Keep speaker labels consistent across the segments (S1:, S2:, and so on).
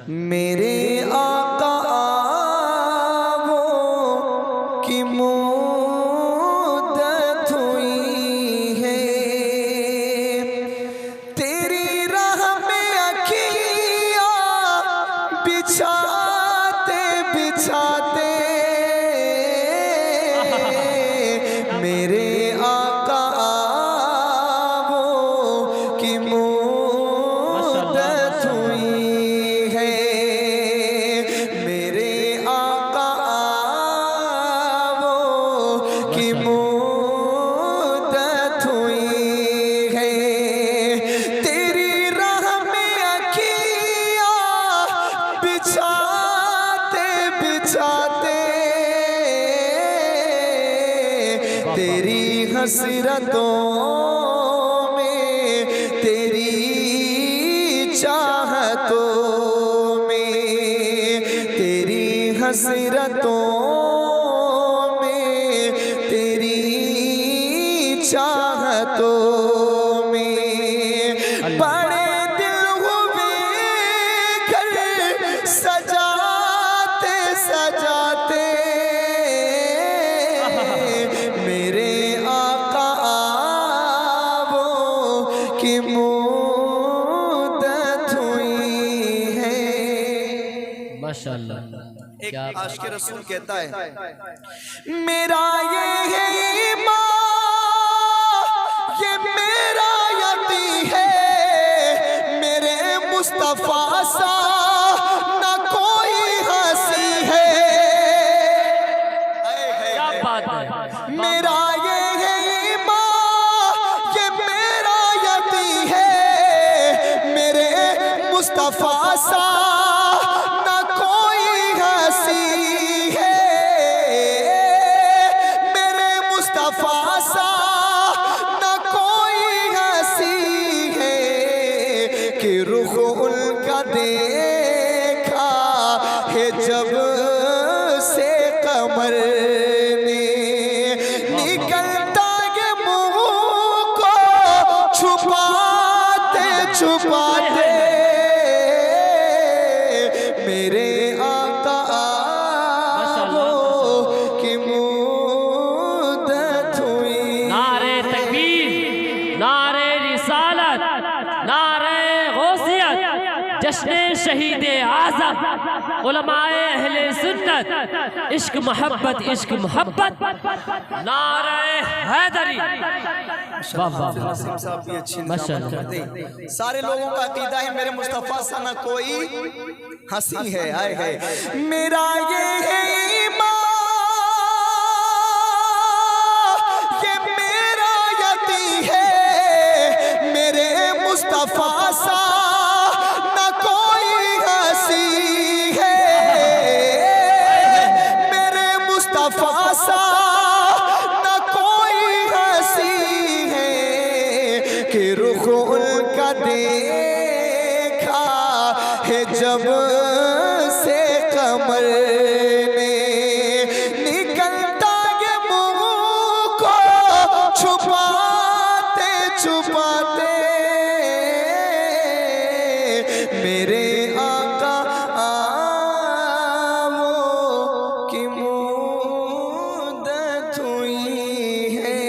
S1: मेरे आका वो की मुद्दत हुई है, तेरी राह में अखियाँ बिछाते बिछाते मेरे आका वो की मुद्दत हुई है, मेरे आका वो की मुद्दत हुई है, तेरी राह में अखियाँ बिछाते बिछाते तेरी हसरतों में, तेरी चाहतों में, तेरी हसरतों में, तेरी चाहतों में बड़े दिल हुए घर सजाते सजाते मेरे आका वो की मुद्दत हुई है।
S2: माशाअल्लाह।
S1: एक आशिक़ रसूल कहता है, मेरा ये है ईमान, ये मेरा यकीन है, मेरे मुस्तफ़ा सा न कोई हंसी है।
S2: क्या बात है।
S1: मेरा ये है ईमान, ये मेरा यकीन है, मेरे मुस्तफ़ा सा न कोई हंसी है, मेरे मुस्तफ़ा सा न कोई हंसी है, कि रुख उनका देखा है जब से कमर ने, निकलता ये मुँह को छुपाते छुपाते मेरे आका वो की मुद्दत हुई।
S2: नारे तकबीर, नारे रिसालत, नारे गौसियत, जश्न शहीद आज़म, उलमाए अहले सुन्नत, इश्क मोहब्बत, इश्क मोहब्बत, नारे हैदरी। वाह वाह वाह।
S1: साहब भी अच्छी
S2: माशाअल्लाह।
S1: करते। सारे लोगों का अकीदा है मेरे मुस्तफ़ा सा ना कोई हंसी है। आए है मेरा ये है ईमान, ये मेरा यकीन है, मेरे मुस्तफ़ा सा ना कोई हंसी है, मेरे मुस्तफ़ा सा ना कोई हंसी है, कि रुख उनका देखा है जब से कमर ने, निकलता ये मुँह को छुपाते छुपाते मेरे आका वो की मुद्दत हुई है।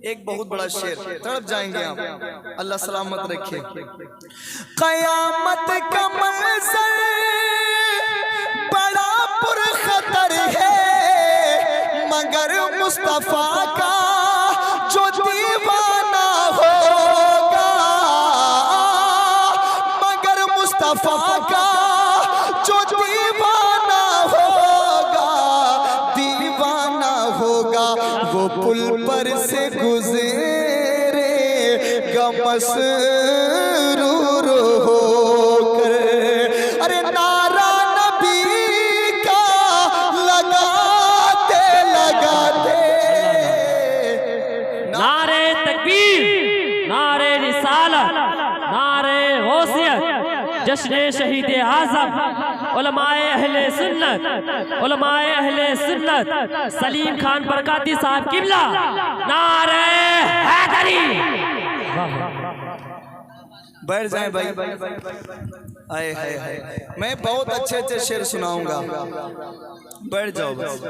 S1: एक बहुत बड़ा शेर, तड़प जाएंगे आप, अल्लाह सलामत रखे। कयामत का मंज़र बड़ा पुरखतर है, मगर मुस्तफ़ा का जो दीवाना होगा, मगर मुस्तफ़ा का जो दीवाना होगा, दीवाना होगा, वो पुल पर से गुज़रेगा मसरूर होकर। अरे नारा नबी का लगाते लगाते
S2: नारे तकबीर, नारे रिसालत, नारे गौसियत, जश्न शहीद आज़म, उलमाए अहले सुन्नत, उलमाए अहले सुन्नत, सलीम खान बरकाती साहब किबला, नारे हैदरी।
S1: बैठ जाएं भाई। आए हाय हाय, मैं बहुत अच्छे अच्छे शेर सुनाऊंगा, बैठ जाओ बस।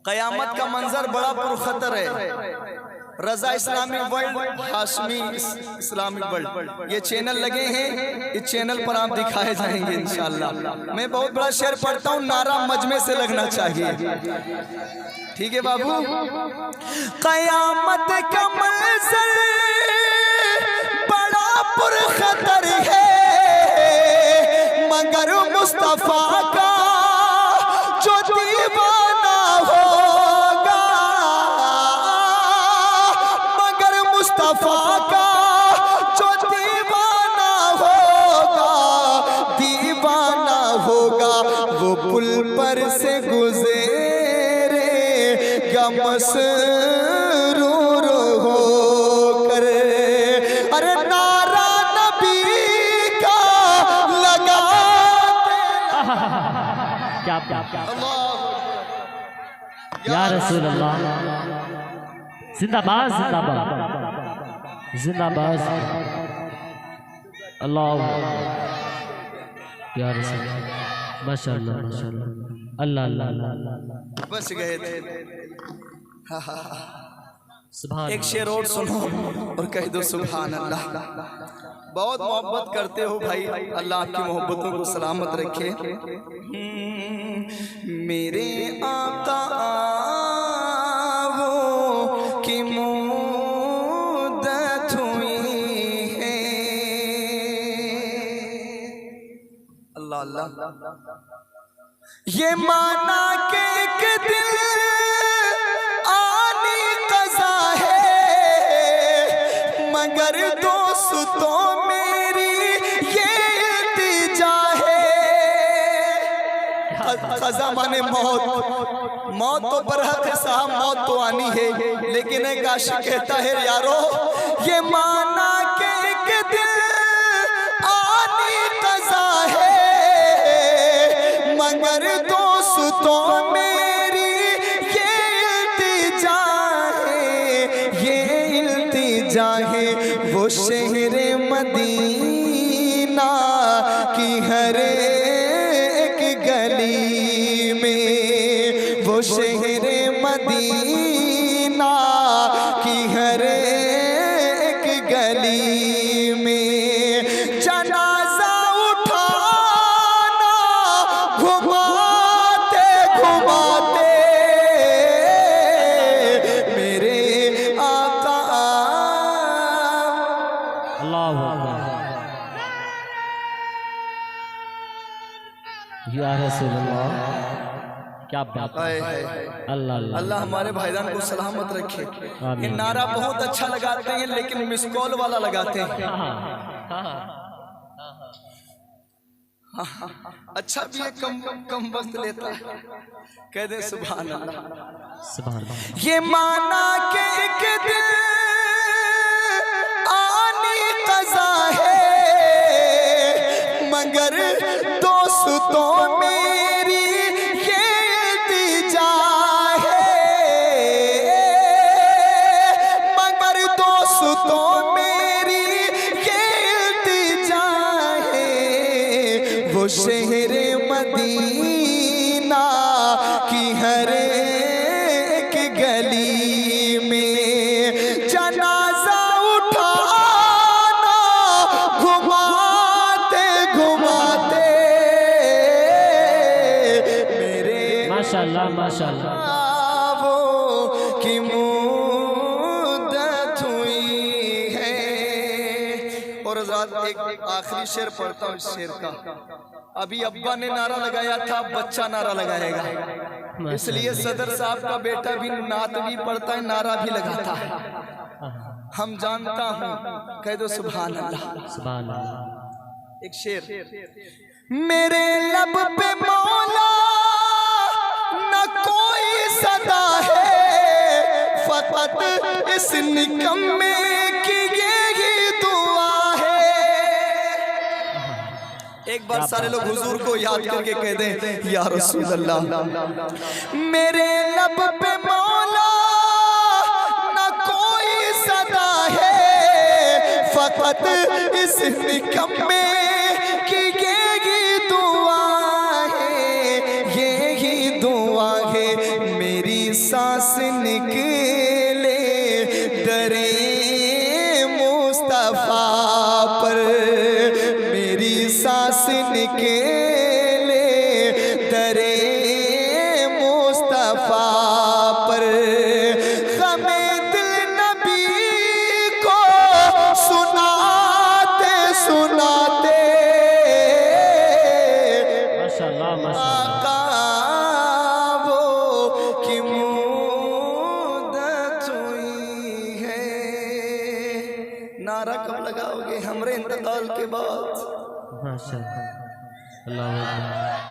S1: कयामत का मंजर बड़ा पुरखतर है। Raza Islamic world, Hashmi Islamic world, ये चैनल लगे हैं, इस चैनल पर आप दिखाए जाएंगे इंशाल्लाह। मैं बहुत बड़ा शेर पढ़ता हूँ, नारा मजमे से लगना चाहिए, ठीक है बाबू। कयामत का मंजर बड़ा पुरखतर है, मगर मुस्तफा का जो दीवाना होगा, मगर मुस्तफा का जो दीवाना होगा, दीवाना होगा, वो पुल पर से गुज़रेगा मसरूर होकर। अरे नारा नबी का लगा
S2: क्या या रसूल अल्लाह, जिंदाबाद जिंदाबाद जिंदाबाद अल्लाह या रसूल, माशाअल्लाह माशाअल्लाह, अल्लाह अल्लाह अल्लाह।
S1: बस गए थे।
S2: सुभान
S1: एक शेर और सुनो और कह दो सुभान अल्लाह। बहुत मोहब्बत करते हो भाई, अल्लाह आपकी मोहब्बतों को सलामत रखे। मेरे आका वो की मुद्दत हुई है, अल्लाह अल्लाह। ये माना के एक दिन आनी कज़ा है, मगर दोस्तों मेरी ये इल्तिजा है। कज़ा माने मौत, मौत तो बरहक है साहब, मौत तो आनी है, लेकिन एक आशिक कहता है यारो ये माना के एक दिन आनी कज़ा है, मगर दोस्तों मेरी ये इल्तिजा है, ये इल्तिजा है। वो शहर मदीना की हर एक गली में, वो शहर मदीना की हर एक गली में जनाजा उठाना घुमाते घुमाते मेरे आका।
S2: अल्लाहु अकबर या रसूल अल्लाह, क्या बात है। अल्लाह अल्लाह
S1: अल्लाह हमारे भाईजान को सलामत रखे। ये नारा बहुत अच्छा लगाते हैं, लेकिन मिस कॉल वाला लगाते हैं। अच्छा भी है, कम वक्त लेता है। कह दे सुभान अल्लाह।
S2: सुभान अल्लाह।
S1: ये माना के एक दिन आनी कज़ा है, मगर दोस्तों मेरी ये इल्तिजा है, मगर दोस्तों मेरी ये इल्तिजा है। वो शहर मदीना की हर एक गली में जनाजा उठाना घुमाते घुमाते मेरे
S2: माशाअल्लाह माशाअल्लाह।
S1: वो की मुद्दत हुई है। और हज़रात एक आखिरी शेर पढ़ता हूँ इस शेर का। अभी अब्बा ने नारा लगाया था, बच्चा नारा लगाएगा, इसलिए सदर साहब का बेटा भी नात भी पढ़ता है, नारा भी लगाता है। हम जानता हूँ, कह दो सुभान अल्लाह।
S2: सुभान अल्लाह।
S1: एक शेर। मेरे लब पे मौला न कोई सदा है, फकत इस निकम्मे की यही दुआ है। एक बार सारे लोग हुजूर को याद करके कह दें या रसूल अल्लाह। मेरे लब पे मौला न कोई सदा है, फकत इस निकम्मे की यही दुआ है, यही दुआ है। मेरी सांस निकले दरे मुस्तफा पर, मेरी सांस निकले दरे मुस्तफा पर। हमें दिल नबी को सुनाते सुनाते
S2: माशाल्लाह माशाल्लाह।
S1: आका वो की मुद्दत हुई है। नारा कब लगाओगे हमरे इंतकाल के बाद?
S2: माशाल्लाह। अल्लाह